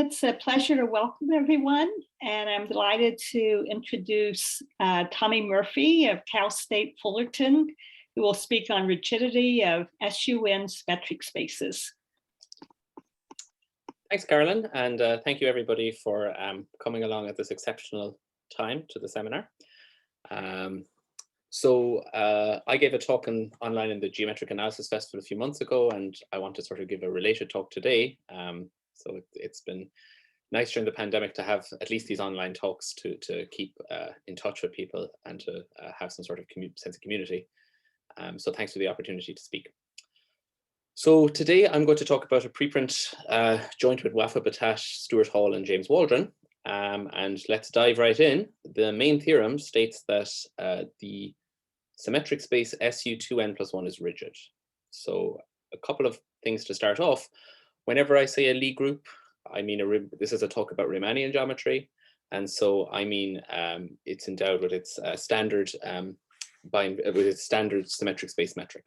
It's a pleasure to welcome everyone, and I'm delighted to introduce Tommy Murphy of Cal State Fullerton, who will speak on rigidity of SU symmetric spaces. Thanks, Carolyn, and thank you everybody for coming along at this exceptional time to the seminar. I gave a talk online in the Geometric Analysis Festival a few months ago, and I want to sort of give a related talk today. So it's been nice during the pandemic to have at least these online talks to keep in touch with people and to have some sort of sense of community. So thanks for the opportunity to speak. So today I'm going to talk about a preprint joint with Wafa, Batat, Stuart Hall and James Waldron. And let's dive right in. The main theorem states that the symmetric space SU2n+1 is rigid. So a couple of things to start off. Whenever I say a Lie group, I mean this is a talk about Riemannian geometry, and so I mean it's endowed with its standard symmetric space metric.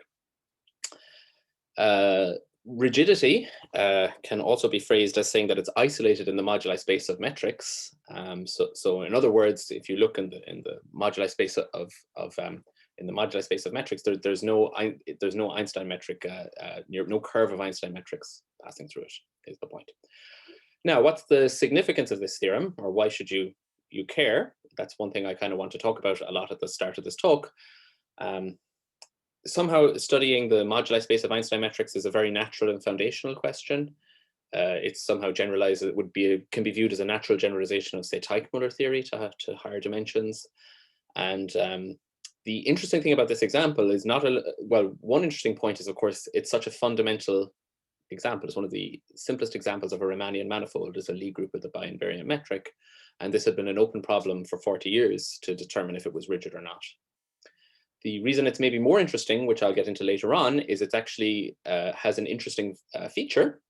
Rigidity can also be phrased as saying that it's isolated in the moduli space of metrics. So in other words, if you look in the moduli space of metrics, there's no Einstein metric, no curve of Einstein metrics passing through it, is the point. Now, what's the significance of this theorem, or why should you care? That's one thing I kind of want to talk about a lot at the start of this talk. Somehow studying the moduli space of Einstein metrics is a very natural and foundational question. It's somehow generalized. It can be viewed as a natural generalization of, say, Teichmuller theory to higher dimensions. And the interesting thing about this example is one interesting point is, of course, it's such a fundamental example. It's one of the simplest examples of a Riemannian manifold is a Lie group with a biinvariant metric. And this had been an open problem for 40 years to determine if it was rigid or not. The reason it's maybe more interesting, which I'll get into later on, is it actually has an interesting feature.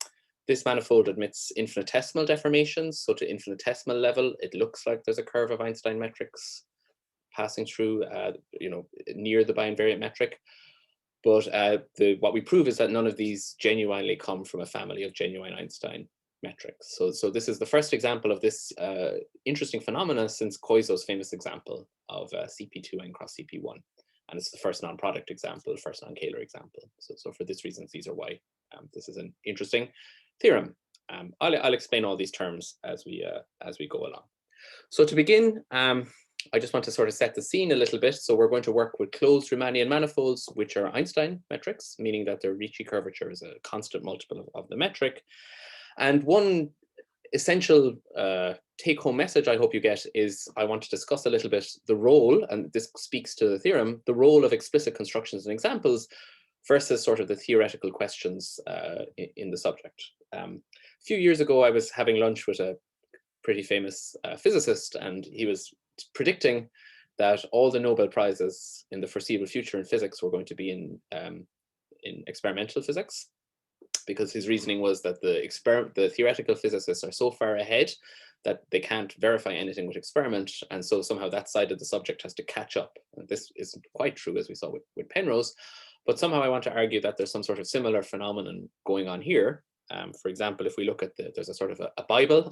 This manifold admits infinitesimal deformations. So to infinitesimal level, it looks like there's a curve of Einstein metrics passing through, near the biinvariant metric. But what we prove is that none of these genuinely come from a family of genuine Einstein metrics. So this is the first example of this interesting phenomena since Koiso's famous example of CP2n cross CP1. And it's the first non-product example, first non-Kähler example. So for this reason, these are why this is an interesting theorem. I'll explain all these terms as we go along. So to begin, I just want to sort of set the scene a little bit. So we're going to work with closed Riemannian manifolds, which are Einstein metrics, meaning that their Ricci curvature is a constant multiple of the metric. And one essential take-home message I hope you get is I want to discuss a little bit the role, and this speaks to the theorem, the role of explicit constructions and examples versus sort of the theoretical questions in the subject. A few years ago, I was having lunch with a pretty famous physicist, and he was predicting that all the Nobel Prizes in the foreseeable future in physics were going to be in experimental physics, because his reasoning was that the theoretical physicists are so far ahead that they can't verify anything with experiment, and so somehow that side of the subject has to catch up. And this isn't quite true, as we saw with Penrose, but somehow I want to argue that there's some sort of similar phenomenon going on here. For example, if we look at there's a sort of a Bible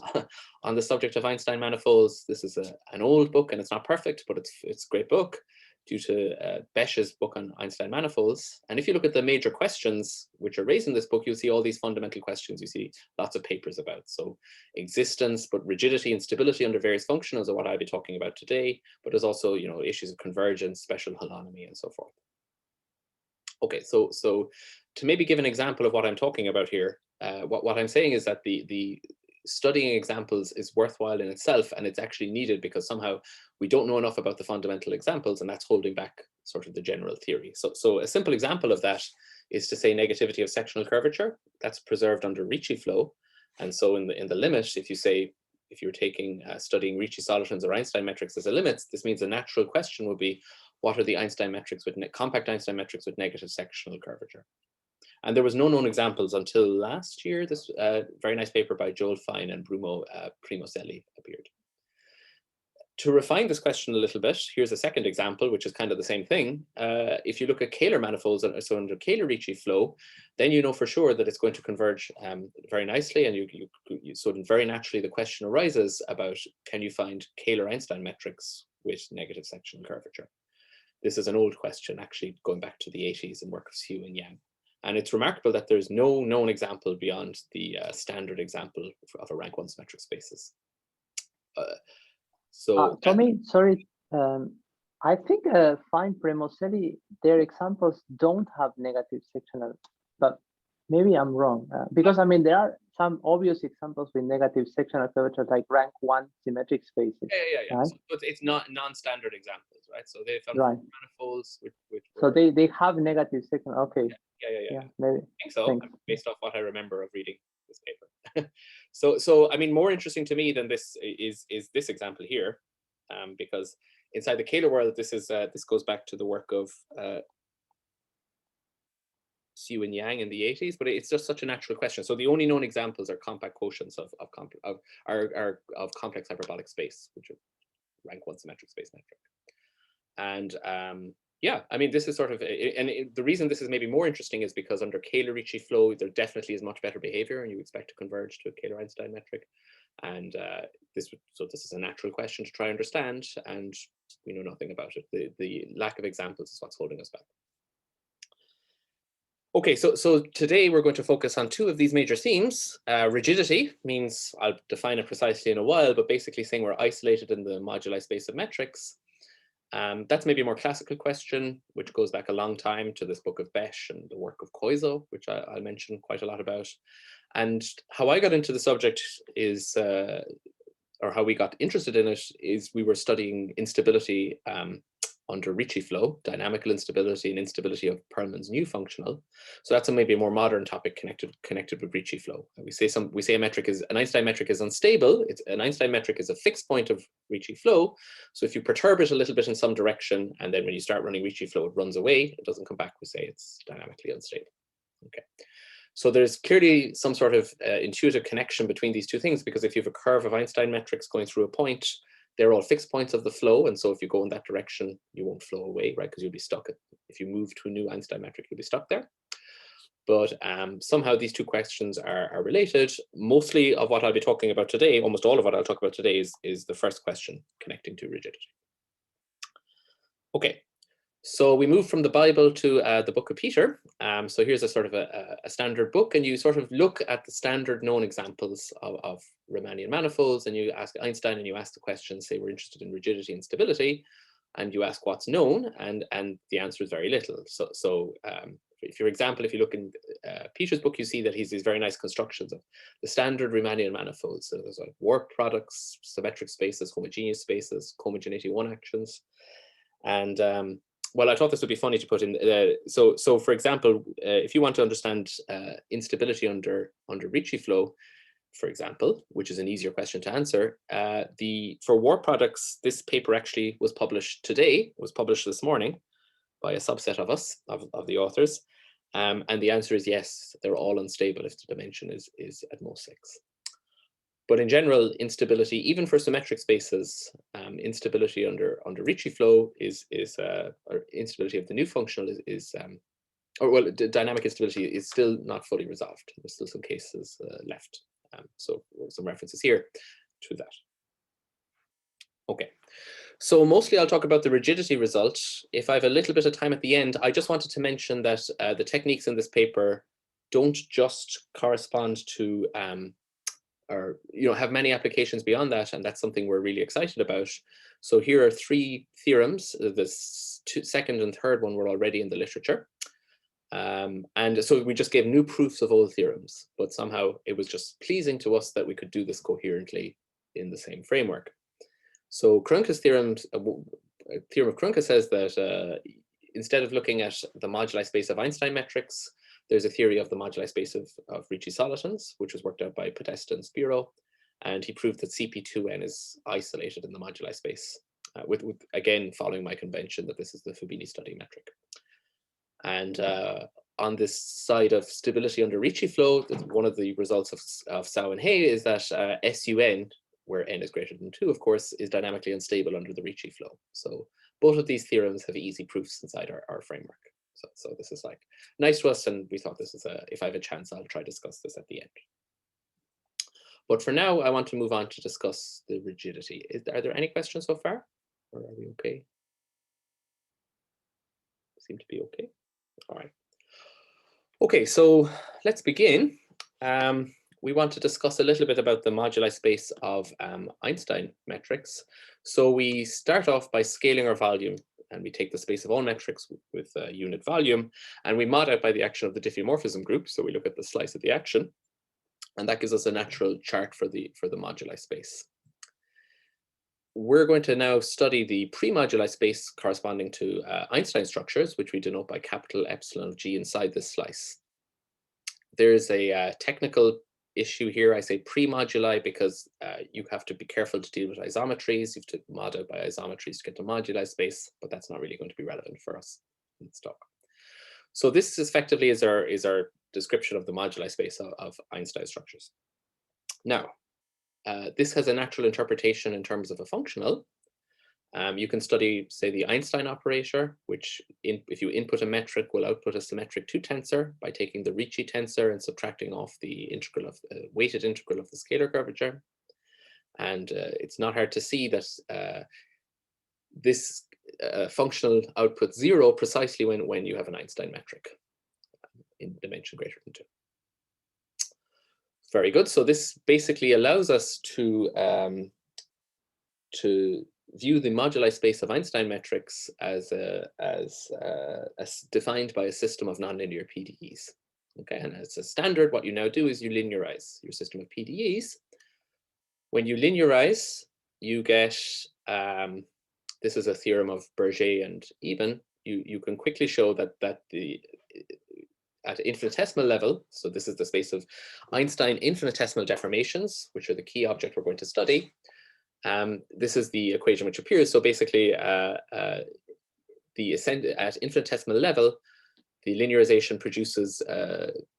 on the subject of Einstein manifolds. This is an old book, and it's not perfect, but it's a great book due to Besch's book on Einstein manifolds. And if you look at the major questions which are raised in this book, you'll see all these fundamental questions. You see lots of papers about. So existence, but rigidity and stability under various functionals are what I'll be talking about today. But there's also, issues of convergence, special holonomy, and so forth. Okay, so to maybe give an example of what I'm talking about here, what I'm saying is that the studying examples is worthwhile in itself, and it's actually needed because somehow we don't know enough about the fundamental examples, and that's holding back sort of the general theory. So a simple example of that is to say negativity of sectional curvature. That's preserved under Ricci flow, and so in the limit, if you're taking studying Ricci solitons or Einstein metrics as a limit, this means a natural question would be, what are the Einstein metrics with compact Einstein metrics with negative sectional curvature? And there was no known examples until last year. This very nice paper by Joel Fine and Bruno Primoselli appeared. To refine this question a little bit, here's a second example, which is kind of the same thing. If you look at Kähler manifolds, so under Kähler Ricci flow, then you know for sure that it's going to converge very nicely, and you sort of very naturally the question arises about, can you find Kähler Einstein metrics with negative sectional curvature? This is an old question, actually going back to the 80s in work of Hsu and Yang. And it's remarkable that there's no known example beyond the standard example of a rank 1 symmetric spaces. Tommy, sorry, I think fine Premoselli, their examples don't have negative sectional, but maybe I'm wrong, because I mean there are some obvious examples with negative sectional curvature, like rank 1 symmetric spaces. Yeah. Right? So it's not non-standard examples, right? So they found right. manifolds which so they have negative sectional. Okay. Yeah. Maybe. I think so. Thanks. Based off what I remember of reading this paper. so I mean, more interesting to me than this is this example here, because inside the Kähler world, this goes back to the work of Hsu and Yang in the 80s, but it's just such a natural question. So the only known examples are compact quotients of complex hyperbolic space, which are rank 1 symmetric space metric. And yeah, I mean, this is sort of, the reason this is maybe more interesting is because under Kähler Ricci flow, there definitely is much better behavior, and you expect to converge to a Kähler Einstein metric. And this is a natural question to try and understand, and we know nothing about it. The lack of examples is what's holding us back. Okay, so today we're going to focus on two of these major themes. Rigidity means, I'll define it precisely in a while, but basically saying we're isolated in the moduli space of metrics. That's maybe a more classical question, which goes back a long time to this book of Besch and the work of Koiso, which I'll mention quite a lot about. And how I got into the subject is, or how we got interested in it, is we were studying instability under Ricci flow, dynamical instability and instability of Perlman's new functional. So that's maybe a more modern topic connected with Ricci flow. We say a metric is, an Einstein metric is unstable. An Einstein metric is a fixed point of Ricci flow. So if you perturb it a little bit in some direction, and then when you start running Ricci flow, it runs away, it doesn't come back, we say it's dynamically unstable. Okay. So there's clearly some sort of intuitive connection between these two things, because if you have a curve of Einstein metrics going through a point, they're all fixed points of the flow, and so if you go in that direction, you won't flow away, right? Because you'll be stuck. If you move to a new Einstein metric, you'll be stuck there. But somehow these two questions are related. Mostly of what I'll be talking about today, almost all of what I'll talk about today is the first question, connecting to rigidity. Okay, so we move from the Bible to the book of Peter. So here's a sort of a standard book, and you sort of look at the standard known examples of Riemannian manifolds, and you ask Einstein, and you ask the question, say we're interested in rigidity and stability, and you ask what's known, and the answer is very little. So if you look in Peter's book, you see that he's these very nice constructions of the standard Riemannian manifolds. So there's like warp products, symmetric spaces, homogeneous spaces, cohomogeneity 1 actions, and well, I thought this would be funny to put in. So for example, if you want to understand instability under Ricci flow, for example, which is an easier question to answer, for warp products, this paper actually was published today, was published this morning by a subset of us, of the authors. And the answer is yes, they're all unstable if the dimension is at most 6. But in general, instability, even for symmetric spaces, instability under Ricci flow or instability of the new functional dynamic instability is still not fully resolved. There's still some cases left. So some references here to that. Okay, so mostly I'll talk about the rigidity result. If I have a little bit of time at the end, I just wanted to mention that the techniques in this paper don't just correspond to or have many applications beyond that, and that's something we're really excited about. So here are 3 theorems. The second and third one were already in the literature, and so we just gave new proofs of old theorems, but somehow it was just pleasing to us that we could do this coherently in the same framework. So Krunke's theorem of Krunke says that instead of looking at the moduli space of Einstein metrics, there's a theory of the moduli space of Ricci solitons, which was worked out by Podesta and Spiro, and he proved that CP2n is isolated in the moduli space, with again following my convention that this is the Fubini study metric. And on this side of stability under Ricci flow, one of the results of Tsao and Hay is that SUN, where n is greater than 2, of course, is dynamically unstable under the Ricci flow. So both of these theorems have easy proofs inside our framework. So this is like nice to us, and we thought this is if I have a chance, I'll try to discuss this at the end. But for now, I want to move on to discuss the rigidity. Are there any questions so far? Or are we okay? Seem to be okay. All right. Okay, so let's begin. We want to discuss a little bit about the moduli space of Einstein metrics. So we start off by scaling our volume, and we take the space of all metrics with unit volume, and we mod out by the action of the diffeomorphism group. So we look at the slice of the action, and that gives us a natural chart for the moduli space. We're going to now study the pre-moduli space corresponding to Einstein structures, which we denote by capital epsilon of G inside this slice. There's a technical issue here. I say pre-moduli because you have to be careful to deal with isometries. You have to mod out by isometries to get to moduli space, but that's not really going to be relevant for us in this talk. So this effectively is our description of the moduli space of Einstein structures. Now, this has a natural interpretation in terms of a functional. You can study, say, the Einstein operator, which if you input a metric will output a symmetric 2 tensor by taking the Ricci tensor and subtracting off the integral of weighted integral of the scalar curvature. And it's not hard to see that this functional outputs 0 precisely when you have an Einstein metric in dimension greater than 2. Very good. So this basically allows us to view the moduli space of Einstein metrics as defined by a system of nonlinear PDEs. Okay, and as a standard, what you now do is you linearize your system of PDEs. When you linearize, you get this is a theorem of Berger and Eben. You can quickly show that at infinitesimal level, so this is the space of Einstein infinitesimal deformations, which are the key object we're going to study. This is the equation which appears. So basically, at infinitesimal level, the linearization produces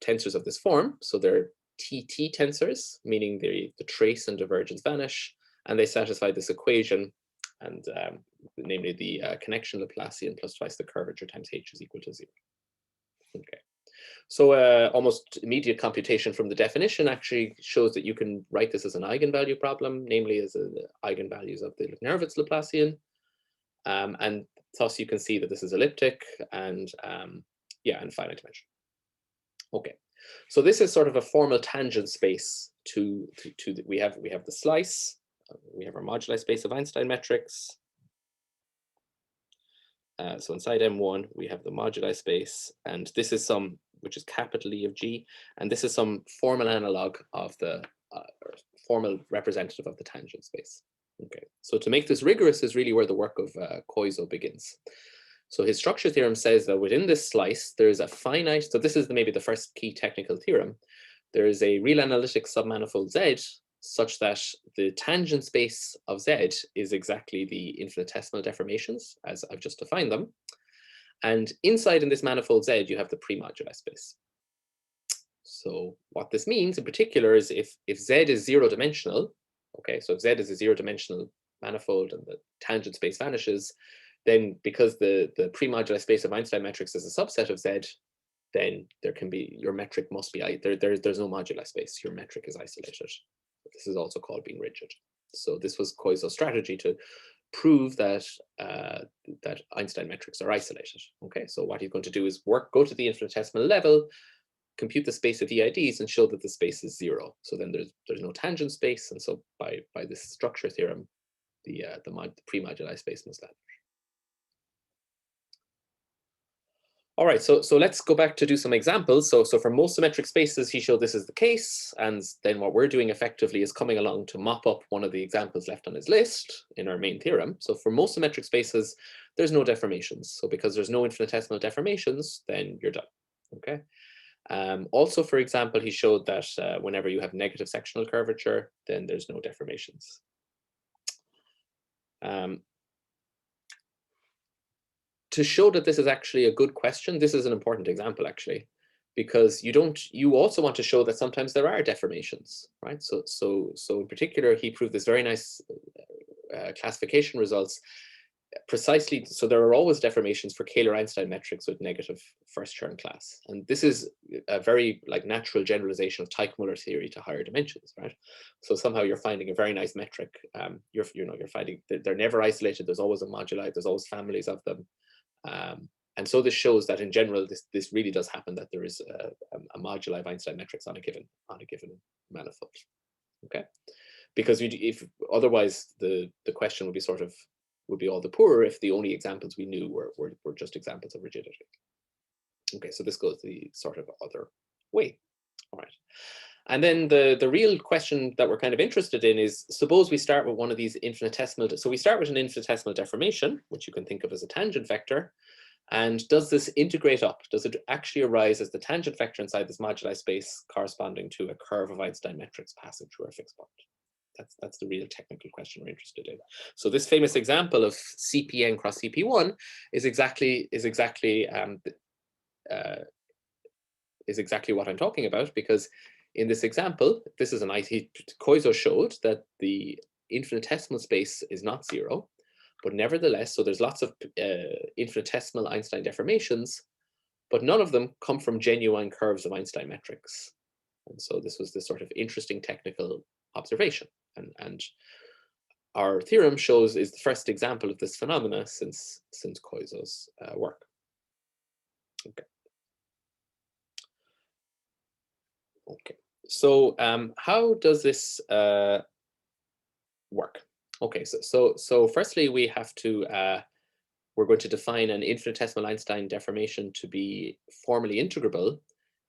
tensors of this form. So they're TT tensors, meaning the trace and divergence vanish, and they satisfy this equation, and namely the connection Laplacian plus twice the curvature times h is equal to 0. Okay. So almost immediate computation from the definition actually shows that you can write this as an eigenvalue problem, namely as the eigenvalues of the Nervitz Laplacian. And thus you can see that this is elliptic and and finite dimension. Okay, so this is sort of a formal tangent space we have the slice, we have our moduli space of Einstein metrics. So inside M1, we have the moduli space, and this is some, which is capital E of G, and this is some formal analog of the, or formal representative of the tangent space. Okay, so to make this rigorous is really where the work of Koiso begins. So his structure theorem says that within this slice, there is a finite, so this is maybe the first key technical theorem, there is a real analytic submanifold Z such that the tangent space of Z is exactly the infinitesimal deformations, as I've just defined them. And inside in this manifold Z, you have the pre-moduli space. So what this means in particular is if Z is 0-dimensional, okay, so if Z is a 0-dimensional manifold and the tangent space vanishes, then because the pre-moduli space of Einstein metrics is a subset of Z, then there can be, your metric must be, there's no moduli space, your metric is isolated. This is also called being rigid. So this was Koiso's strategy to prove that that Einstein metrics are isolated. Okay, so what he's going to do is go to the infinitesimal level, compute the space of EIDs, and show that the space is 0. So then there's no tangent space, and so by this structure theorem, the pre-moduli space must vanish. All right, so let's go back to do some examples. So for most symmetric spaces, he showed this is the case, and then what we're doing effectively is coming along to mop up one of the examples left on his list in our main theorem. So for most symmetric spaces, there's no deformations. So because there's no infinitesimal deformations, then you're done. Okay. Also, for example, he showed that whenever you have negative sectional curvature, then there's no deformations. To show that this is actually a good question, this is an important example actually. because you also want to show that sometimes there are deformations, right? So in particular, he proved this very nice classification results precisely. So there are always deformations for Kähler-Einstein metrics with negative first Chern class, and this is a very like natural generalization of Teichmuller theory to higher dimensions, right? So somehow you're finding a very nice metric. You're finding that they're never isolated. There's always a moduli. There's always families of them. And so this shows that in general, this really does happen, that there is a moduli of Einstein metrics on a given manifold. Okay, because if otherwise the question would be all the poorer if the only examples we knew were just examples of rigidity. Okay, so this goes the sort of other way. All right. And then the real question that we're kind of interested in is, suppose we start with one of these infinitesimal. So we start with an infinitesimal deformation, which you can think of as a tangent vector. And does this integrate up? Does it actually arise as the tangent vector inside this moduli space corresponding to a curve of Einstein metrics passing through a fixed point? That's the real technical question we're interested in. So this famous example of CPn cross CP1 is exactly what I'm talking about, because in this example, this is an Koiso showed that the infinitesimal space is not zero, but nevertheless, so there's lots of infinitesimal Einstein deformations, but none of them come from genuine curves of Einstein metrics. And so this was this sort of interesting technical observation. And our theorem is the first example of this phenomena since Koiso's work. Okay. Okay. So how does this work? Okay. So firstly, we have to we're going to define an infinitesimal Einstein deformation to be formally integrable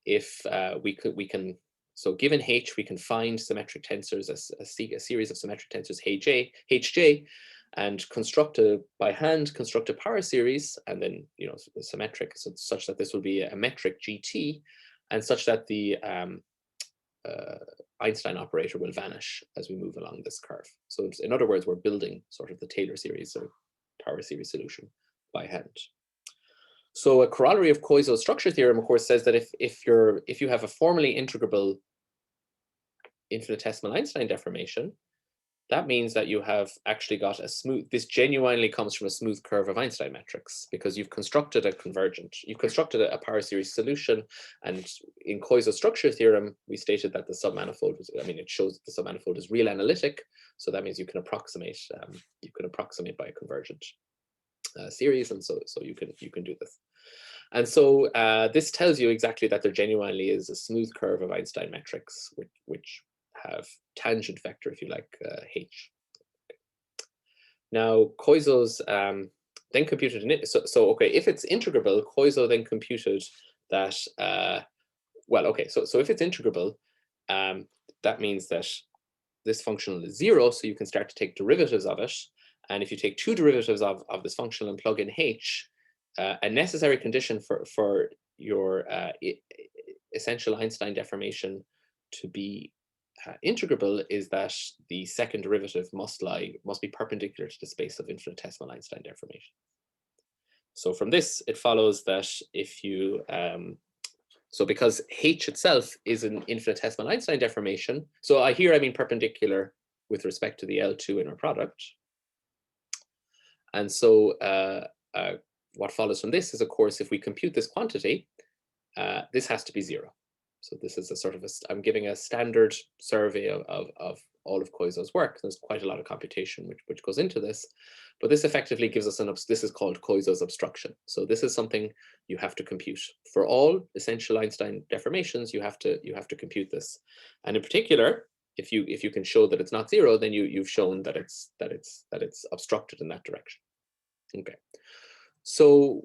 if we can. So given H, we can find symmetric tensors, a series of symmetric tensors Hj, and by hand construct a power series, and then symmetric, so such that this will be a metric GT, and such that the Einstein operator will vanish as we move along this curve. So in other words, we're building sort of the Taylor series or power series solution by hand. So a corollary of Koiso's structure theorem, of course, says that if you have a formally integrable infinitesimal Einstein deformation, that means that you have actually got this genuinely comes from a smooth curve of Einstein metrics, because you've constructed a power series solution. And in Koiso's structure theorem, we stated that the submanifold it shows that the submanifold is real analytic. So that means you can approximate by a convergent series, and so you can do this. And so this tells you exactly that there genuinely is a smooth curve of Einstein metrics, which have tangent vector, if you like, H. Now Koiso's then computed so okay, if it's integrable, Koiso then computed that so if it's integrable, that means that this functional is zero, so you can start to take derivatives of it. And if you take two derivatives of this functional and plug in H, a necessary condition for your essential Einstein deformation to be integrable is that the second derivative must be perpendicular to the space of infinitesimal Einstein deformation. So from this, it follows that if you so because H itself is an infinitesimal Einstein deformation, so I mean perpendicular with respect to the L2 inner product. And so what follows from this is, of course, if we compute this quantity, this has to be zero. So this is a sort of I'm giving a standard survey of all of Koiso's work. There's quite a lot of computation which goes into this, but this effectively gives us this is called Koiso's obstruction. So this is something you have to compute for all essential Einstein deformations. You have to compute this, and in particular, if you can show that it's not zero, then you've shown that it's obstructed in that direction. Okay, so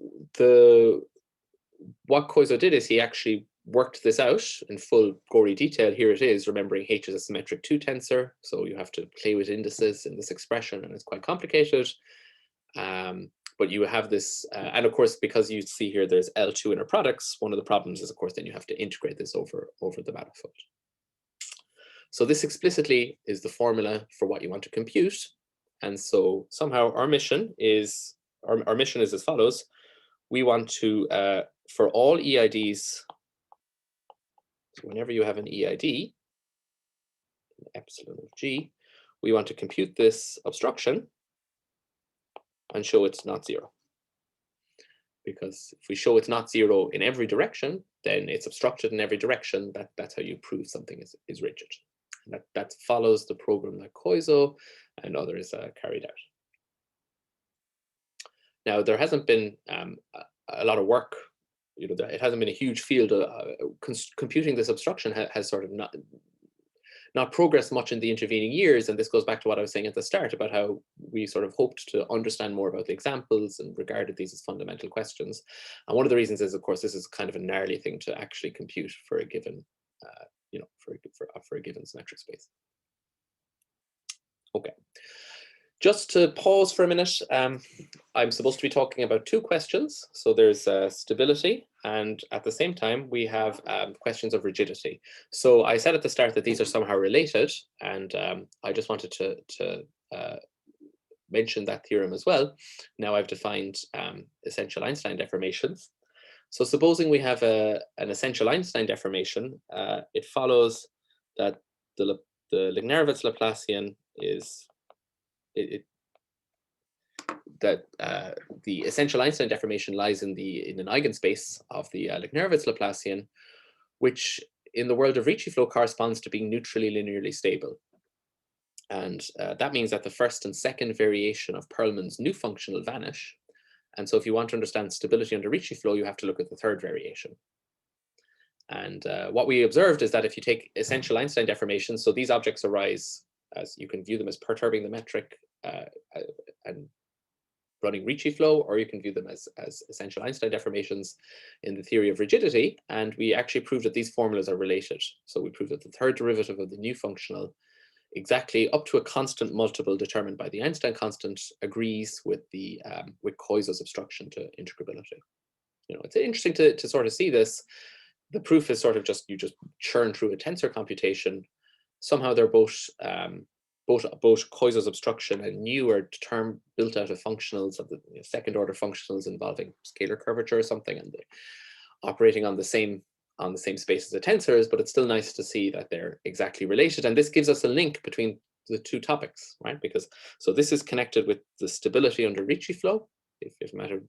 what Koiso did is he actually worked this out in full gory detail. Here it is, remembering H is a symmetric 2 tensor, so you have to play with indices in this expression, and it's quite complicated. But you have this, and of course, because you see here there's L2 inner products, one of the problems is, of course, then you have to integrate this over the manifold. So this explicitly is the formula for what you want to compute. And so somehow our mission is as follows. We want to, for all EIDs whenever you have an EID, epsilon of G, we want to compute this obstruction and show it's not zero. Because if we show it's not zero in every direction, then it's obstructed in every direction. That's how you prove something is rigid. And that follows the program that Koiso and others carried out. Now, there hasn't been a lot of work, it hasn't been a huge field. Computing this obstruction has sort of not progressed much in the intervening years. And this goes back to what I was saying at the start about how we sort of hoped to understand more about the examples and regarded these as fundamental questions. And one of the reasons is, of course, this is kind of a gnarly thing to actually compute for a given, for a given symmetric space. Okay. Just to pause for a minute, I'm supposed to be talking about two questions. So there's stability, and at the same time, we have questions of rigidity. So I said at the start that these are somehow related, and I just wanted to mention that theorem as well. Now I've defined essential Einstein deformations. So supposing we have an essential Einstein deformation, it follows that the Lignerowitz Laplacian is that the essential Einstein deformation lies in an eigenspace of the Lignerowitz Laplacian, which in the world of Ricci flow corresponds to being neutrally linearly stable. And that means that the first and second variation of Perlman's new function will vanish. And so if you want to understand stability under Ricci flow, you have to look at the third variation. And what we observed is that if you take essential Einstein deformations, so these objects arise as you can view them as perturbing the metric and running Ricci flow, or you can view them as essential Einstein deformations in the theory of rigidity. And we actually proved that these formulas are related. So we proved that the third derivative of the new functional exactly up to a constant multiple determined by the Einstein constant agrees with the with Koiso's obstruction to integrability. It's interesting to sort of see this. The proof is sort of you just churn through a tensor computation. Somehow they're both Koiso's obstruction and nu are built out of functionals of the second order functionals involving scalar curvature or something, and they're operating on the same space as the tensors, but it's still nice to see that they're exactly related. And this gives us a link between the two topics, right? Because so this is connected with the stability under Ricci flow. If matter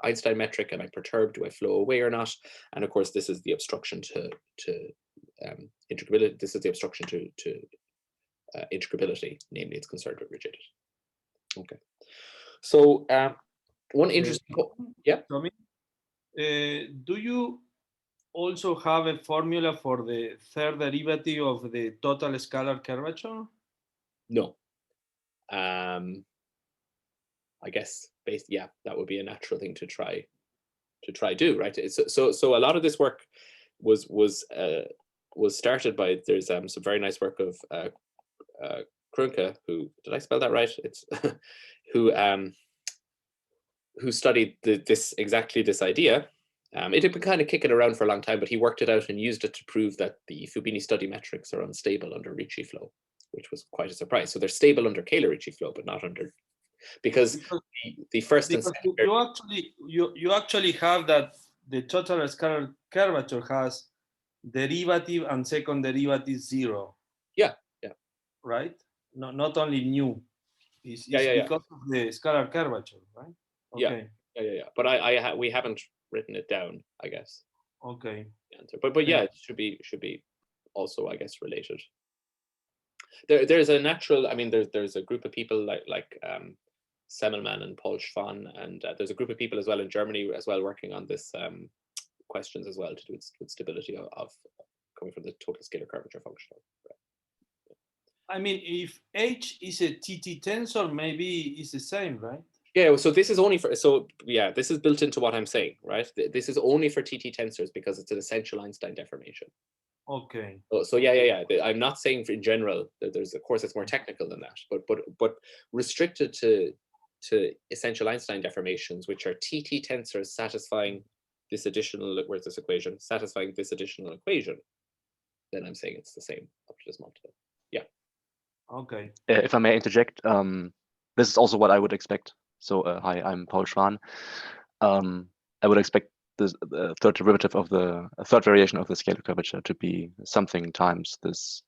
Einstein metric, am I perturbed? Do I flow away or not? And of course, this is the obstruction to integrability. This is the obstruction to integrability, namely it's concerned with rigidity. Okay. So one interesting, yeah. Tommy, do you also have a formula for the third derivative of the total scalar curvature? No. I guess that would be a natural thing to try do, right? So a lot of this work was started by, there's some very nice work of Krunke, who, did I spell that right? It's who studied this idea. It had been kind of kicking around for a long time, but he worked it out and used it to prove that the Fubini study metrics are unstable under Ricci flow, which was quite a surprise. So they're stable under Kähler Ricci flow, but not under, because the first and second. You actually have that the total scalar curvature has derivative and second derivative zero. Yeah. Right? Not only nu. It's because of the scalar curvature, right? Okay. Yeah. But we haven't written it down, I guess. Okay. But yeah, it should be also, I guess, related. There's a natural, I mean, there's a group of people like Semmelmann and Paul Schwann, and there's a group of people as well in Germany as well working on this questions as well to do with stability of coming from the total scalar curvature function. Right. I mean, if H is a TT tensor, maybe it's the same, right? Yeah, so this is only for, this is built into what I'm saying, right? This is only for TT tensors because it's an essential Einstein deformation. Okay. So yeah. I'm not saying in general that there's, of course, it's more technical than that, but restricted to essential Einstein deformations, which are TT tensors satisfying this additional, where's this equation, satisfying this additional equation, then I'm saying it's the same up to this multiple. Yeah. Okay. If I may interject, this is also what I would expect. So hi, I'm Paul Schwann. I would expect the third derivative of the third variation of the scalar curvature to be something times this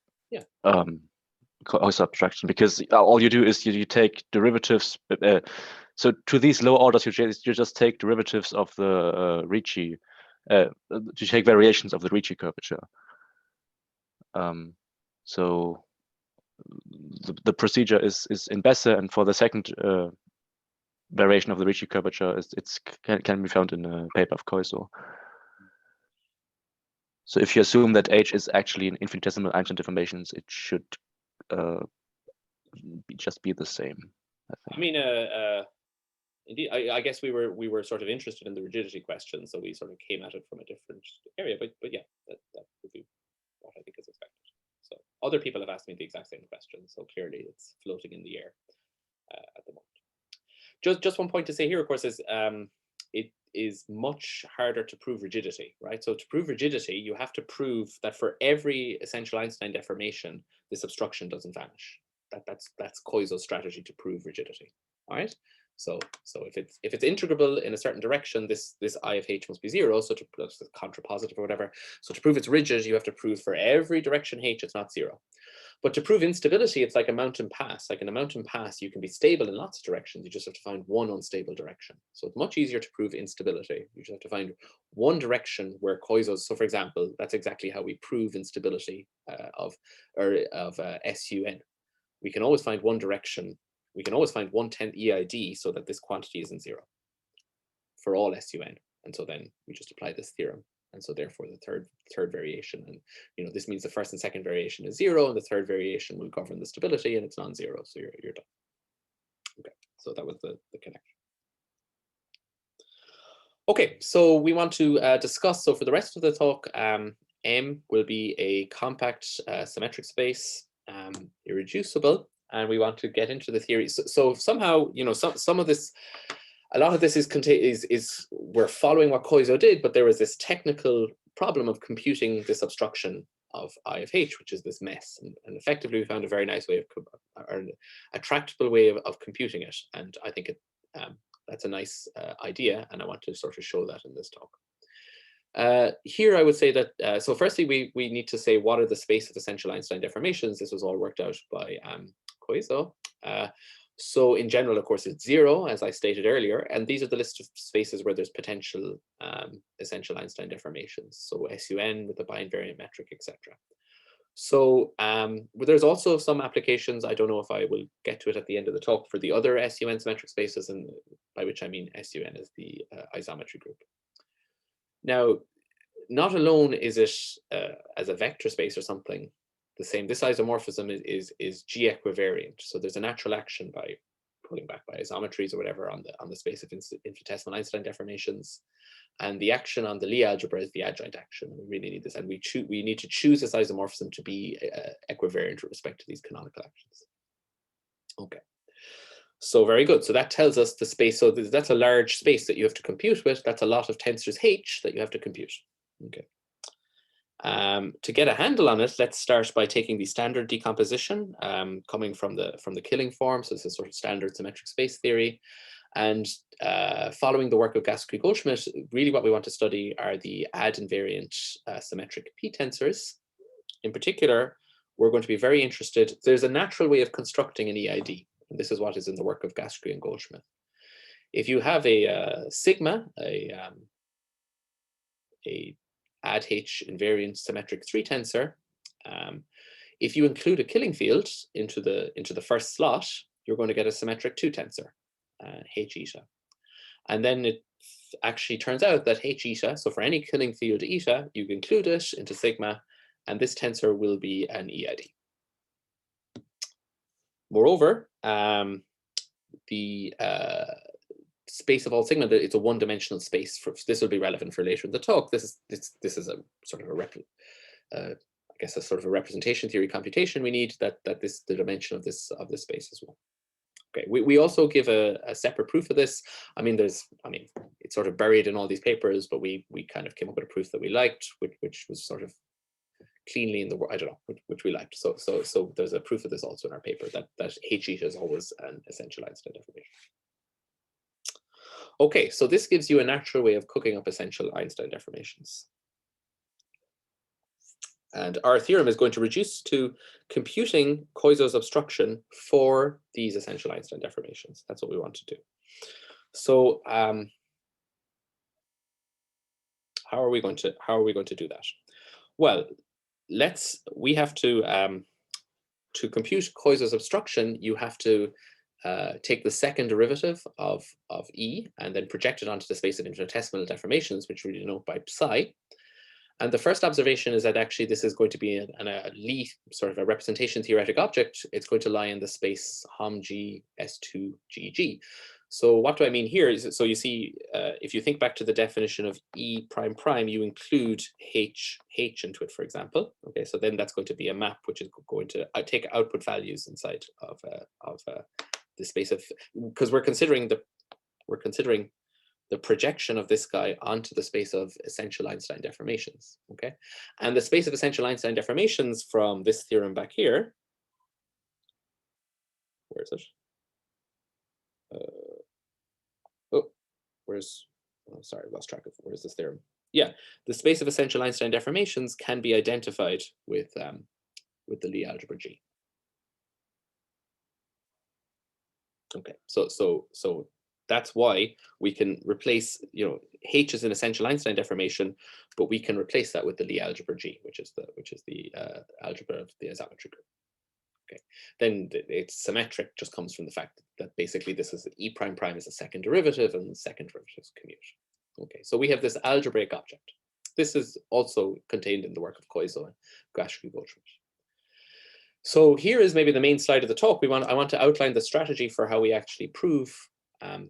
Koiso abstraction, because all you do is you take derivatives. So to these low orders, you just take derivatives of the Ricci, to take variations of the Ricci curvature. So the procedure is in Besse, and for the second variation of the Ricci curvature, can be found in a paper of Koiso. So if you assume that H is actually an infinitesimal Einstein deformations, it should just be the same, I think. I mean, indeed, I guess we were sort of interested in the rigidity question, so we sort of came at it from a different area. But yeah, that would be what I think is expected. So other people have asked me the exact same question, so clearly it's floating in the air at the moment. Just one point to say here, of course, is it is much harder to prove rigidity, right? So to prove rigidity, you have to prove that for every essential Einstein deformation, this obstruction doesn't vanish. That's Koiso's strategy to prove rigidity. All right. So if it's integrable in a certain direction, this I of H must be 0. So to that's contrapositive or whatever. So to prove it's rigid, you have to prove for every direction H it's not 0. But to prove instability, it's like a mountain pass. Like in a mountain pass, you can be stable in lots of directions. You just have to find one unstable direction. So it's much easier to prove instability. You just have to find one direction where Koiso's. So for example, that's exactly how we prove instability of SUN. We can always find one direction. We can always find 1/10 EID so that this quantity isn't 0 for all SUN. And so then we just apply this theorem. And so therefore the third variation, and this means the first and second variation is 0, and the third variation will govern the stability, and it's non-zero. So you're done. Okay, so that was the connection. Okay, so we want to discuss. So for the rest of the talk, M will be a compact symmetric space, irreducible, and we want to get into the theory. So somehow, some of this. A lot of this is we're following what Koiso did, but there was this technical problem of computing this obstruction of I of H, which is this mess. And effectively, we found a very nice way or a tractable way of computing it. And I think that's a nice idea, and I want to sort of show that in this talk. Here, I would say that, so firstly, we need to say what are the space of essential Einstein deformations. This was all worked out by Koiso. So in general, of course, it's 0, as I stated earlier, and these are the list of spaces where there's potential essential Einstein deformations. So SUN with the biinvariant metric, etc. So there's also some applications. I don't know if I will get to it at the end of the talk for the other SUN symmetric spaces, and by which I mean SUN is the isometry group. Now, not alone is it as a vector space or something the same. This isomorphism is G equivariant. So there's a natural action by pulling back by isometries or whatever on the space of infinitesimal Einstein deformations, and the action on the Lie algebra is the adjoint action. We really need this, and we need to choose this isomorphism to be equivariant with respect to these canonical actions. Okay, so very good. So that tells us the space. So that's a large space that you have to compute with. That's a lot of tensors H that you have to compute. Okay. To get a handle on it, let's start by taking the standard decomposition coming from the Killing form. So this is sort of standard symmetric space theory. And following the work of Gasquet-Goldschmidt, really what we want to study are the ad-invariant symmetric p-tensors. In particular, we're going to be very interested. There's a natural way of constructing an EID. And this is what is in the work of Gasquet and Goldschmidt. If you have a sigma, a ad H invariant symmetric 3 tensor, if you include a Killing field into the first slot, you're going to get a symmetric 2 tensor, H eta. And then it actually turns out that H eta, so for any Killing field eta, you include it into sigma, and this tensor will be an EID. Moreover, the space of all sigma, it's a one-dimensional space. This will be relevant for later in the talk. This is a sort of I guess a sort of a representation theory computation. We need the dimension of this space as well. Okay, we also give a separate proof of this. I mean, it's sort of buried in all these papers, but we kind of came up with a proof that we liked, which was sort of cleanly in the world. I don't know, which we liked. So there's a proof of this also in our paper that H eta is always an essential Einstein deformation. Okay, so this gives you a natural way of cooking up essential Einstein deformations. And our theorem is going to reduce to computing Koiso's obstruction for these essential Einstein deformations. That's what we want to do. So how are we going to do that? Well, we have to compute Koiso's obstruction, you have to take the second derivative of E and then project it onto the space of infinitesimal deformations, which we denote by psi. And the first observation is that actually this is going to be a Lie, sort of a representation theoretic object. It's going to lie in the space hom G S2 GG. So what do I mean here is, so you see, if you think back to the definition of E prime prime, you include H into it, for example. Okay, so then that's going to be a map which is going to take output values inside of the space of, because we're considering the projection of this guy onto the space of essential Einstein deformations, okay? And the space of essential Einstein deformations from this theorem back here, where is it? Sorry, I lost track of, where's this theorem? Yeah, the space of essential Einstein deformations can be identified with the Lie algebra G. Okay, so that's why we can replace, H is an essential Einstein deformation, but we can replace that with the Lie algebra G, which is the algebra of the isometry group. Okay, then it's symmetric, just comes from the fact that basically this is E prime prime is a second derivative and the second derivatives commute. Okay, so we have this algebraic object. This is also contained in the work of Koiso and Waldron. So here is maybe the main slide of the talk. I want to outline the strategy for how we actually prove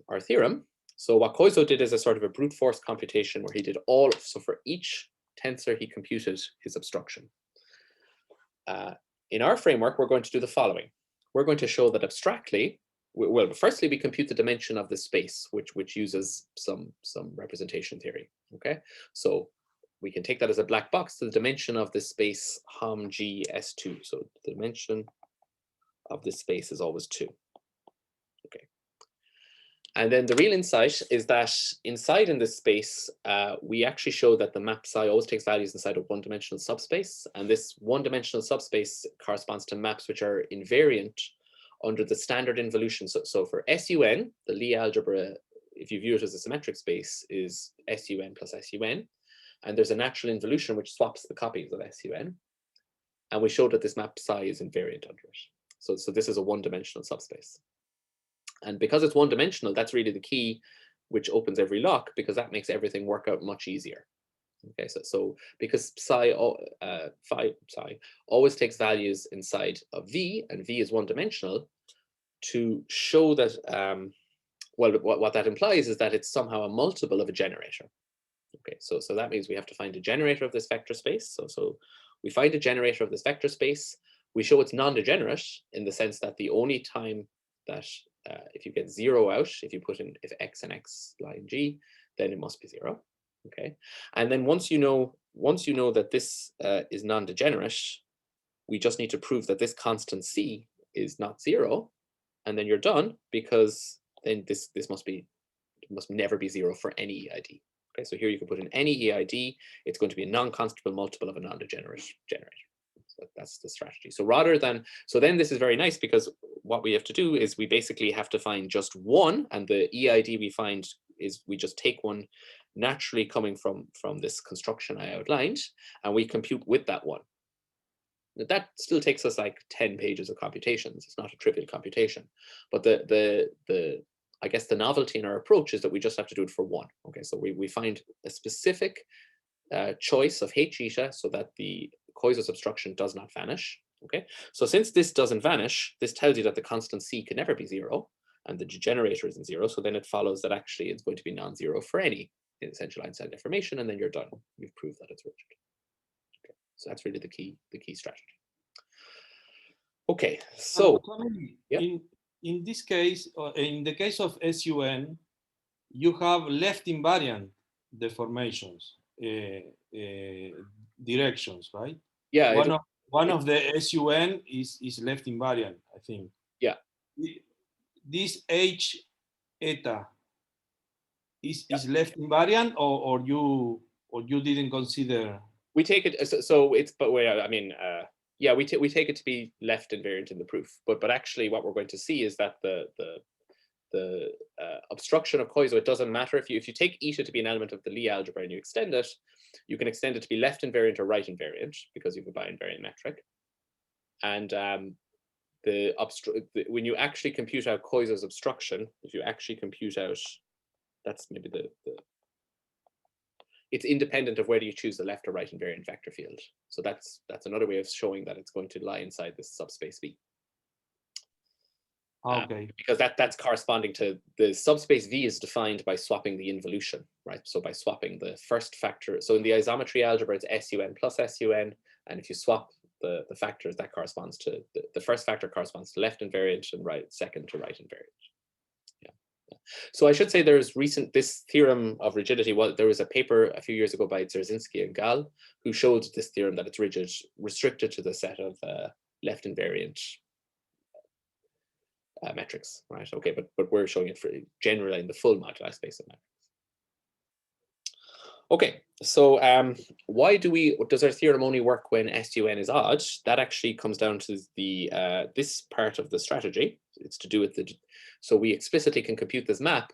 our theorem. So what Koiso did is a sort of a brute force computation where he did so for each tensor he computed his obstruction. In our framework, we're going to do the following. We're going to show that abstractly, well, firstly, we compute the dimension of the space, which uses some representation theory, okay? So we can take that as a black box. The dimension of this space hom G S2. So the dimension of this space is always 2. Okay. And then the real insight is that inside in this space, we actually show that the map psi always takes values inside a one-dimensional subspace. And this one-dimensional subspace corresponds to maps which are invariant under the standard involution. So for SUN, the Lie algebra, if you view it as a symmetric space, is SUN plus SUN. And there's a natural involution which swaps the copies of SUN. And we showed that this map psi is invariant under it. So this is a one-dimensional subspace. And because it's one-dimensional, that's really the key which opens every lock, because that makes everything work out much easier. Okay, so because psi always takes values inside of V, and V is one-dimensional, to show that, well, what that implies is that it's somehow a multiple of a generator. Okay, so that means we have to find a generator of this vector space. So we find a generator of this vector space. We show it's non-degenerate in the sense that the only time that if you get 0 out, if you put in if x and x lie in G, then it must be 0. Okay, and then once you know that this is non-degenerate, we just need to prove that this constant C is not 0, and then you're done, because then this must never be 0 for any EID. Okay, so here you can put in any EID, it's going to be a non-constable multiple of a non-degenerate generator. So that's the strategy. So then this is very nice, because what we have to do is we basically have to find just one, and the EID we find is we just take one naturally coming from this construction I outlined, and we compute with that one. Now, that still takes us like 10 pages of computations. It's not a trivial computation, but I guess the novelty in our approach is that we just have to do it for one. Okay, so we find a specific choice of H eta so that the Koiso's obstruction does not vanish. Okay, so since this doesn't vanish, this tells you that the constant C can never be 0, and the generator isn't 0. So then it follows that actually it's going to be non-zero for any essential Einstein deformation, and then you're done. You've proved that it's rigid. Okay, so that's really the key strategy. Okay, so yeah. In this case, in the case of SUN, you have left invariant deformations directions, right? Yeah. One of the SUN is left invariant, I think. Yeah. This H eta is left invariant, or you didn't consider? We take it so it's, but wait, I mean, yeah, we take it to be left invariant in the proof, but actually what we're going to see is that the obstruction of Koiso, it doesn't matter if you take eta to be an element of the Lie algebra and you extend it, you can extend it to be left invariant or right invariant because you have a biinvariant metric. And when you actually compute out Koiso's obstruction, if you actually compute out, that's maybe it's independent of whether you choose the left or right invariant vector field. So that's another way of showing that it's going to lie inside this subspace V. Okay. Because that's corresponding to the subspace V is defined by swapping the involution, right? So by swapping the first factor. So in the isometry algebra, it's SUN plus SUN. And if you swap the factors, that corresponds to the first factor corresponds to left invariant and second to right invariant. So I should say there's this theorem of rigidity. Well, there was a paper a few years ago by Dzerzhinsky and Gall who showed this theorem that it's rigid, restricted to the set of left invariant metrics, right? Okay, but we're showing it for generally in the full moduli space of metrics. Okay, so why does our theorem only work when SUN is odd? That actually comes down to the this part of the strategy. It's to do with so we explicitly can compute this map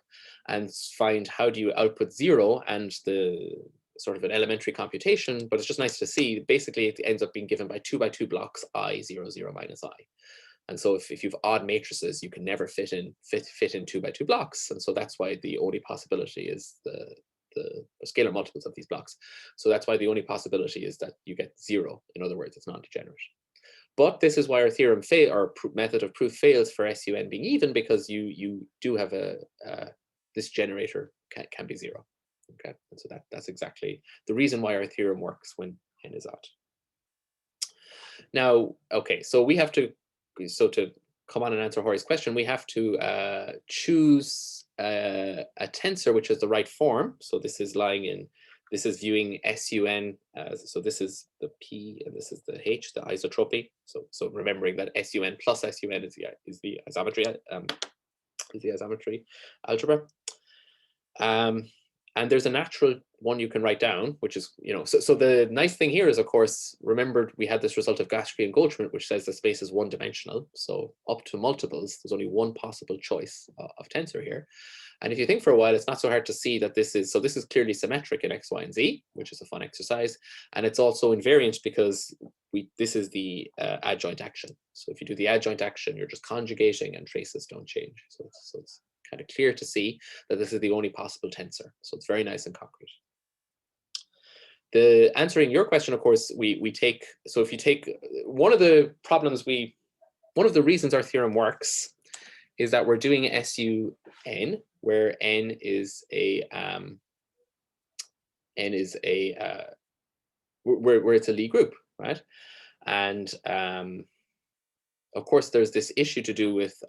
and find how do you output 0 and the sort of an elementary computation, but it's just nice to see, basically it ends up being given by 2 by 2 blocks I, 0, 0, minus I. And so if you've odd matrices, you can never fit in 2 by 2 blocks. And so that's why the only possibility is the scalar multiples of these blocks. So that's why the only possibility is that you get 0. In other words, it's non-degenerate. But this is why our theorem our method of proof fails for SUN being even, because you do have this generator can be 0. Okay, and so that's exactly the reason why our theorem works when n is odd. Now, okay, so we have to come on and answer Jorge's question, we have to choose a tensor which is the right form. So this is viewing SUN as, so this is the P and this is the H, the isotropy. So remembering that SUN plus SUN is the isometry algebra. And there's a natural one you can write down, which is, so the nice thing here is, of course, remember we had this result of Gasquet and Goldschmidt, which says the space is one-dimensional. So up to multiples, there's only one possible choice of tensor here. And if you think for a while, it's not so hard to see that this is clearly symmetric in X, Y, and Z, which is a fun exercise. And it's also invariant because this is the adjoint action. So if you do the adjoint action, you're just conjugating and traces don't change. So it's kind of clear to see that this is the only possible tensor. So it's very nice and concrete. The answering your question, of course, we take, so if you take one of the reasons our theorem works is that we're doing SUN, where n is a where it's a Lie group, right? And of course, there's this issue to do with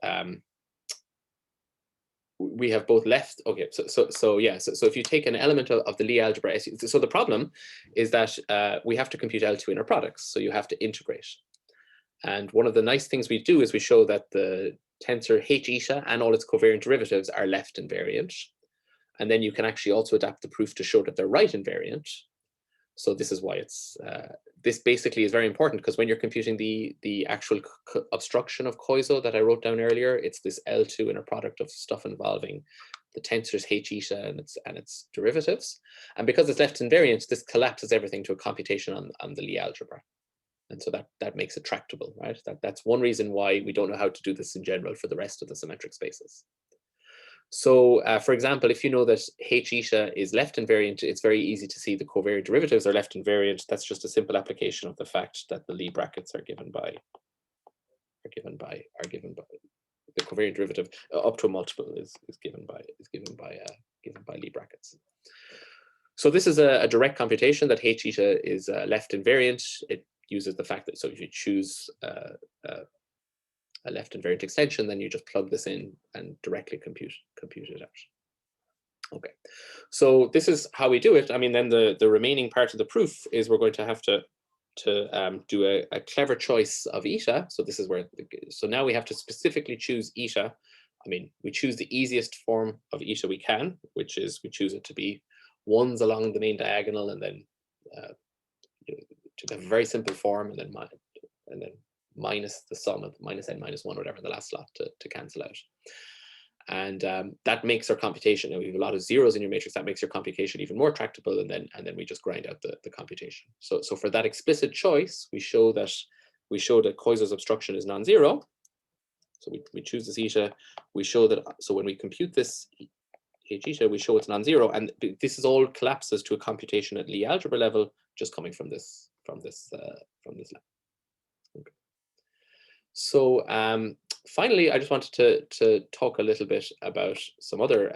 we have both left. Okay, so if you take an element of the Lie algebra, so the problem is that we have to compute L2 inner products, so you have to integrate. And one of the nice things we do is we show that the tensor H eta and all its covariant derivatives are left invariant. And then you can actually also adapt the proof to show that they're right invariant. So this is why it's, this basically is very important, because when you're computing the actual obstruction of Koiso that I wrote down earlier, it's this L2 inner product of stuff involving the tensors H eta and its derivatives. And because it's left invariant, this collapses everything to a computation on the Lie algebra. And so that makes it tractable, right? That's one reason why we don't know how to do this in general for the rest of the symmetric spaces. So for example, if you know that H eta is left invariant, it's very easy to see the covariant derivatives are left invariant. That's just a simple application of the fact that the Lie brackets are given by the covariant derivative up to a multiple is given by Lie brackets. So this is a direct computation that H eta is left invariant. It uses the fact that, so if you choose a left invariant extension, then you just plug this in and directly compute it out. Okay, so this is how we do it. I mean, then the remaining part of the proof is we're going to have to do a clever choice of eta. So this is where, so now we have to specifically choose eta I mean, we choose the easiest form of eta we can, which is we choose it to be ones along the main diagonal, and then to have a very simple form, and then minus the sum of minus n minus 1, whatever, in the last slot to cancel out. And that makes our computation, we have a lot of zeros in your matrix, that makes your computation even more tractable, and then we just grind out the computation. So for that explicit choice, we show that Koiso's obstruction is non-zero. So we choose this eta, we show that, so when we compute this h eta, we show it's non-zero, and this is all collapses to a computation at Lie algebra level, just coming from this level. Okay. So finally, I just wanted to talk a little bit about some other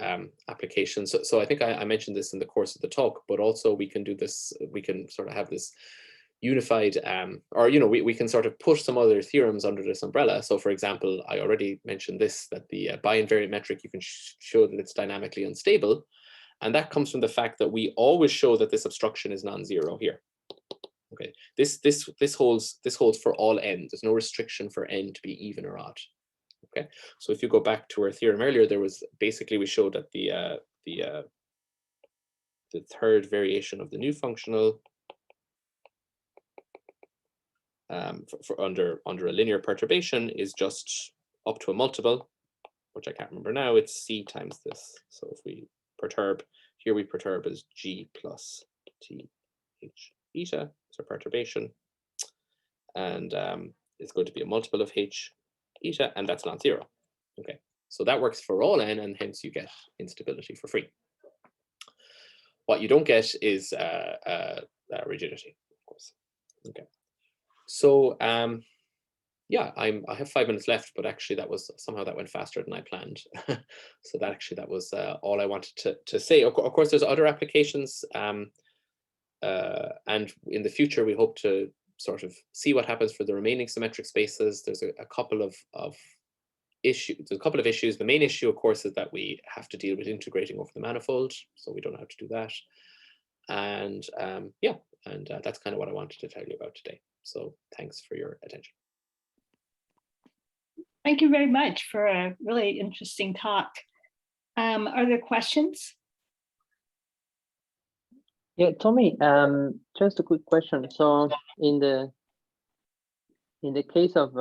applications. So I think I mentioned this in the course of the talk, but also we can do this, we can sort of have this unified, or, you know, we can sort of push some other theorems under this umbrella. So for example, I already mentioned this, that the biinvariant metric, you can show that it's dynamically unstable. And that comes from the fact that we always show that this obstruction is non-zero here. Okay, this holds for all n. There's no restriction for n to be even or odd. Okay, so if you go back to our theorem earlier, there was basically, we showed that the third variation of the new functional for under a linear perturbation is just up to a multiple, which I can't remember now. It's c times this. So if we perturb here, we perturb as g plus t h eta. So perturbation, and it's going to be a multiple of h eta, and that's non-zero. Okay, so that works for all n, and hence you get instability for free. What you don't get is rigidity, of course. Okay, so yeah, I have 5 minutes left, but actually that was somehow that went faster than I planned. So that was all I wanted to say. Of course, there's other applications. And in the future, we hope to sort of see what happens for the remaining symmetric spaces. There's a couple of issues. There's a couple of issues. The main issue, of course, is that we have to deal with integrating over the manifold, so we don't know how to do that. And yeah, and that's kind of what I wanted to tell you about today. So thanks for your attention. Thank you very much for a really interesting talk. Are there questions? Yeah, Tommy, just a quick question. So in the case of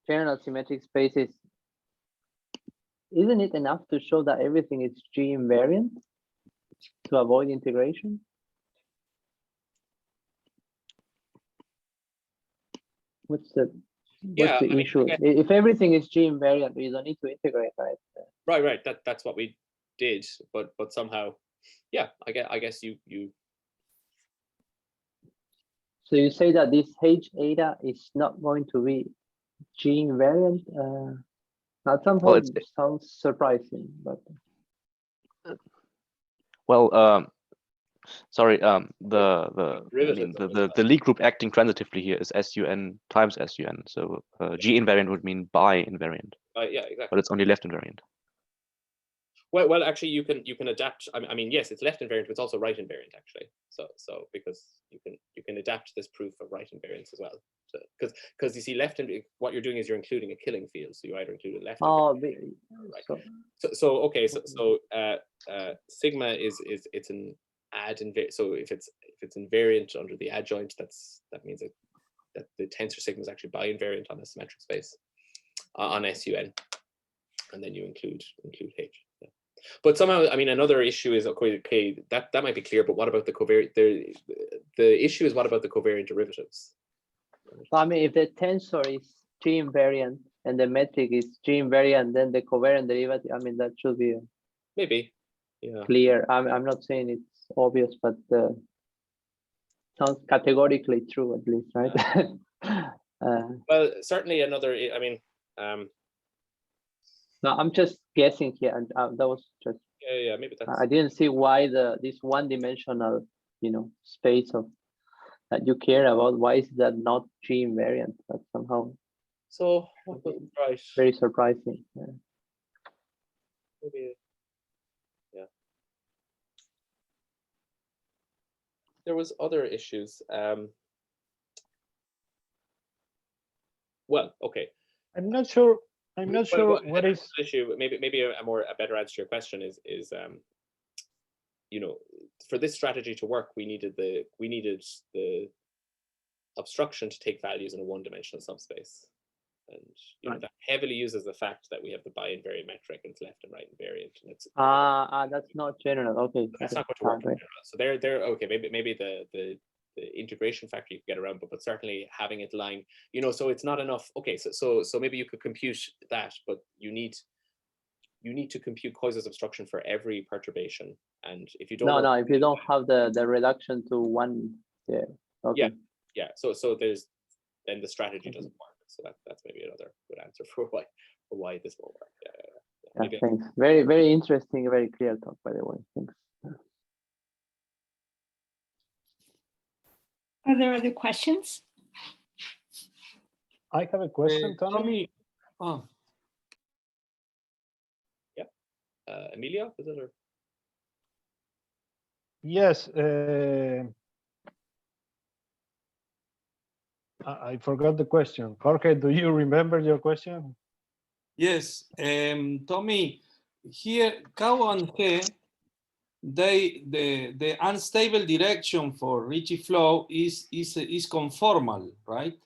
general symmetric spaces, isn't it enough to show that everything is G invariant to avoid integration? What's the issue? If everything is G invariant, you don't need to integrate, right? Right. That's what we did, but somehow, yeah, I guess you. So you say that this H eta is not going to be G invariant. That somehow sounds surprising, but. Well, sorry. The Lie group acting transitively here is SUN times SUN. So G invariant would mean bi-invariant. Yeah, exactly. But it's only left invariant. Well, actually, you can adapt. I mean, yes, it's left invariant, but it's also right invariant, actually. So because you can adapt this proof of right invariance as well. Because you see, what you're doing is you're including a killing field. So you either include a left. Oh, right. So okay. So sigma is it's an add invariant. So if it's invariant under the adjoint, that means that the tensor sigma is actually bi-invariant on a symmetric space on SUN, and then you include H. Yeah. But somehow, I mean, another issue is, okay, that might be clear, but what about the covariant? The issue is, what about the covariant derivatives? I mean, if the tensor is G invariant and the metric is G invariant, then the covariant derivative, I mean, that should be maybe, yeah, clear. I'm not saying it's obvious, but sounds categorically true, at least, right? Well, certainly another, I mean, no, I'm just guessing here, and that was just. Yeah, maybe that's. I didn't see why this one-dimensional, space of that you care about. Why is that not G invariant? That's somehow. So right. Very surprising. Yeah. Maybe. Yeah. There was other issues. Well, okay. I'm not sure I'm not Well, sure what is. issue. Maybe a better answer to your question is you know, for this strategy to work, we needed the obstruction to take values in a one-dimensional subspace, and you know, that heavily uses the fact that we have the biinvariant metric and it's left and right invariant, and it's that's not general. Okay, that's not going to work in general. So they're okay. Maybe the integration factor you could get around, but certainly having it line, you know, so it's not enough. Okay, so maybe you could compute that, but you need to compute Koiso's obstruction for every perturbation, and if you don't if you don't have the reduction to one, okay. Yeah. So then the strategy doesn't work. So that's maybe another good answer for why this won't work. Yeah, thanks. Very, very interesting, very clear talk, by the way. Thanks. Are there other questions? I have a question, Tommy. Oh, Emilio, is it or? Yes. I forgot the question. Jorge, do you remember your question? yes, Tommy, here K and G, the unstable direction for Ricci flow is conformal, right?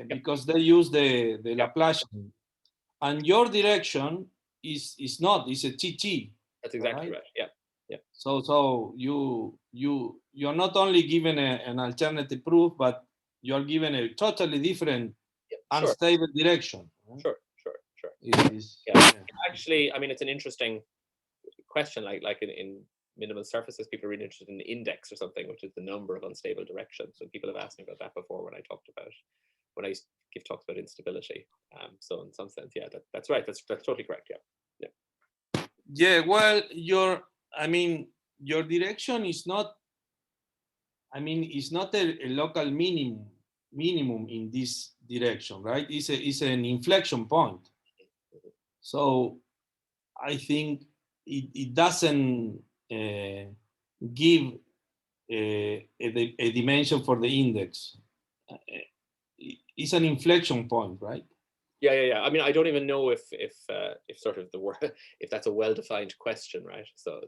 Because they use the Laplacian, and your direction is not, it's a TT. That's exactly right. Yeah. So you're not only given an alternative proof, but you're given a totally different unstable direction. Sure. Actually, I mean, it's an interesting question. Like in minimal surfaces, people are really interested in the index or something, which is the number of unstable directions. So people have asked me about that before when I give talks about instability. So in some sense, yeah, that's right. That's totally correct. Yeah. Well, your direction is not. It's not a local minimum in this direction, right? It's an inflection point. So I think it doesn't give a dimension for the index. It's an inflection point, right? Yeah. I mean, I don't even know if sort of the word, if that's a well-defined question, right? So.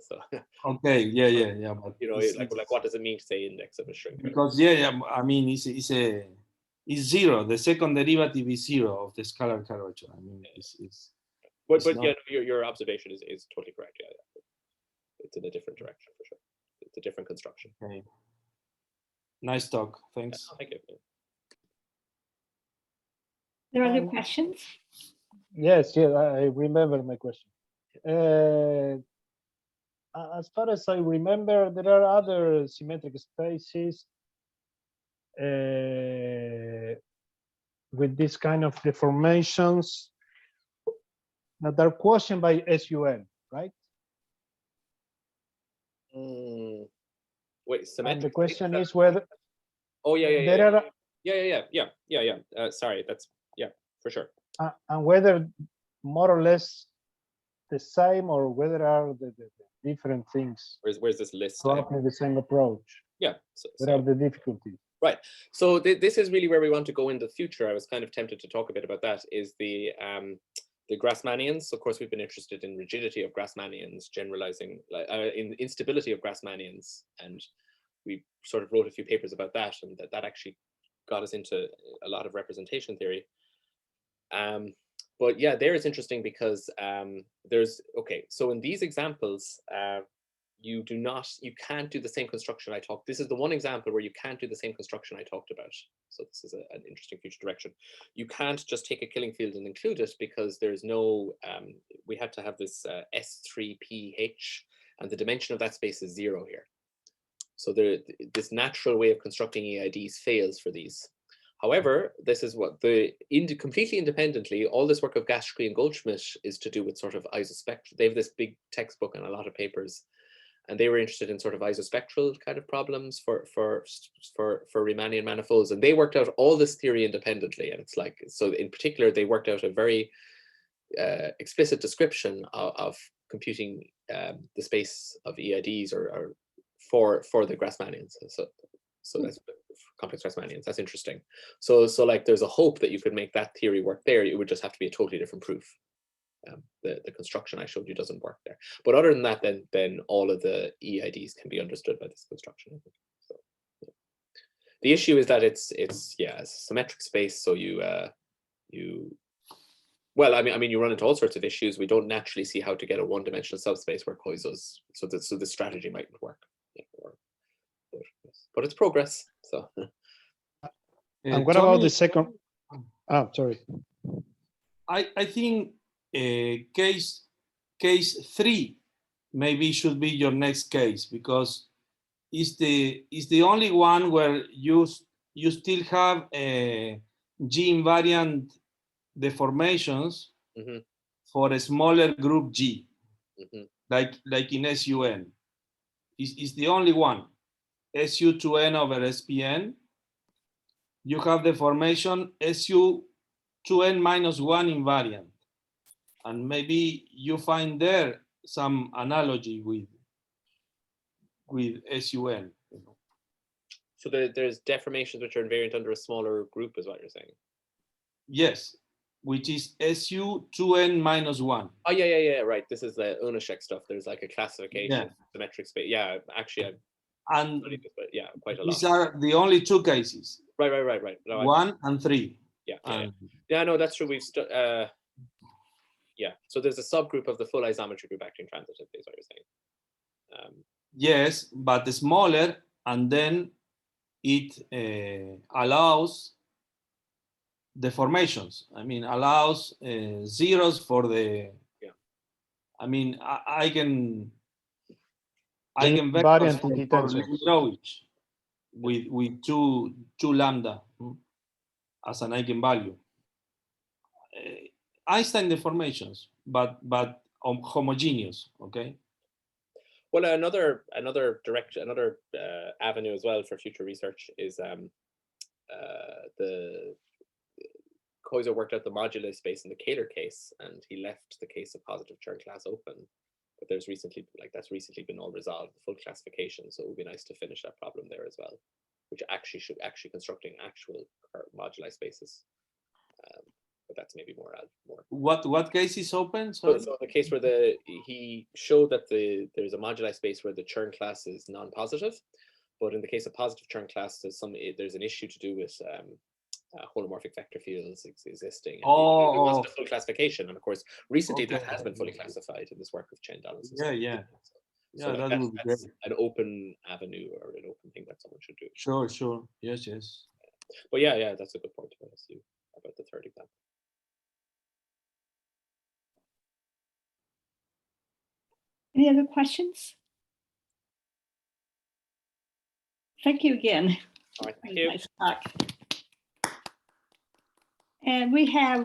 Okay. Yeah. But you know, like what does it mean to say index of a string? Because I mean, it's zero. The second derivative is zero of the scalar curvature. I mean, But yeah, your observation is totally correct. Yeah. It's in a different direction for sure. It's a different construction. Okay. Nice talk. Thanks. Thank you. There are other questions? Yes, I remember my question. As far as I remember, there are other symmetric spaces with this kind of deformations that are quotient by SUN, right? Wait, symmetric. And the question is whether. Oh yeah. There are. Yeah. Sorry, that's for sure. And whether more or less the same, or whether are the different things. Where's this list? Probably the same approach. Yeah. What are the difficulties? Right. So this is really where we want to go in the future. I was kind of tempted to talk a bit about that. Is the Grassmannians. Of course, we've been interested in rigidity of Grassmannians, generalizing in instability of Grassmannians, and we sort of wrote a few papers about that, and that actually got us into a lot of representation theory. But yeah, there is interesting because so in these examples, you can't do the same construction I talked. This is the one example where you can't do the same construction I talked about. So this is an interesting future direction. You can't just take a killing field and include it, because there's no, we had to have this S3PH, and the dimension of that space is 0 here. So this natural way of constructing EIDs fails for these. However, this is what completely independently, all this work of Gaschke and Goldschmidt is to do with sort of isospectral. They have this big textbook and a lot of papers, and they were interested in sort of isospectral kind of problems for Riemannian manifolds, and they worked out all this theory independently. And it's like, so in particular, they worked out a very explicit description of computing the space of EIDs or for the Grassmannians. So that's complex Riemannians. That's interesting. So like there's a hope that you could make that theory work there. It would just have to be a totally different proof. The construction I showed you doesn't work there. But other than that, then all of the EIDs can be understood by this construction. So, yeah. The issue is that it's a symmetric space. So well, I mean, you run into all sorts of issues. We don't naturally see how to get a one-dimensional subspace where Koiso's. So the strategy mightn't work. Yeah, but it's progress. So. And what about the second? Oh, sorry. I think case 3 maybe should be your next case, because it's the only one where you still have G invariant deformations for a smaller group G, like in SUN. It's the only one. SU to N over SPN. You have the SU to N minus 1 invariant. And maybe you find there some analogy with SUN. So there's deformations which are invariant under a smaller group, is what you're saying? Yes, which is SU 2n minus 1. Oh, yeah, right. This is the Onashek stuff. There's like a classification, symmetric space. Yeah, actually, and this, but yeah, quite a lot. These are the only 2 cases. Right. No, 1 and 3. Yeah, no, that's true. Yeah, so there's a subgroup of the full isometry group acting transitive, is what you're saying. Yes, but smaller, and then it allows deformations. I mean, allows zeros for the. Yeah. I mean, I can variant intensors with two lambda as an eigenvalue. Einstein deformations, but homogeneous. Okay. Well, another avenue as well for future research is the Koiso worked out the moduli space in the Kähler case, and he left the case of positive Chern class open. But that's recently been all resolved, the full classification. So it would be nice to finish that problem there as well, which should constructing actual moduli spaces. But that's maybe more. What case is open? So the case where he showed that there's a moduli space where the Chern class is non-positive, but in the case of positive Chern class, there's an issue to do with holomorphic vector fields existing. And he wants a full classification, and of course, recently that has been fully classified in this work of Chen Dallas. Yeah. So that would be great. An open avenue or an open thing that someone should do. Sure. Yes. But yeah, that's a good point about the third example. Any other questions? Thank you again. All right, thank you. Nice talk. And we have